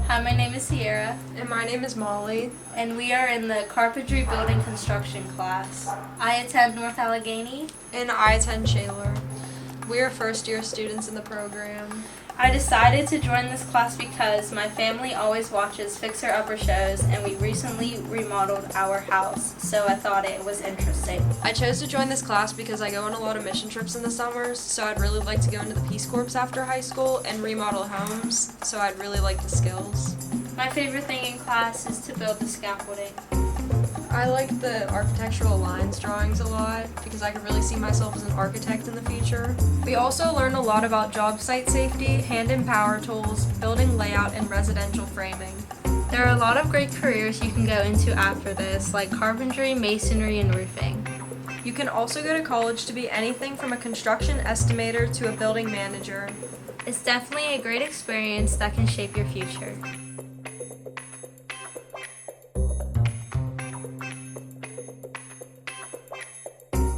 Hi, my name is Sierra, And my name is Mollie. and we are in the Carpentry Building Construction class. I attend North Allegheny. And I attend Shaler. We are first year students in the program. I decided to join this class because my family always watches fixer-upper shows, and we recently remodeled our house, so I thought it was interesting. I chose to join this class because I go on a lot of mission trips in the summers, so I'd really like to go into the Peace Corps after high school and remodel homes, so I'd really like the skills. My favorite thing in class is to build the scaffolding. I like the architectural lines drawings a lot because I could really see myself as an architect in the future. We also learn a lot about job site safety, hand and power tools, building layout, and residential framing. There are a lot of great careers you can go into after this, like carpentry, masonry, and roofing. You can also go to college to be anything from a construction estimator to a building manager. It's definitely a great experience that can shape your future.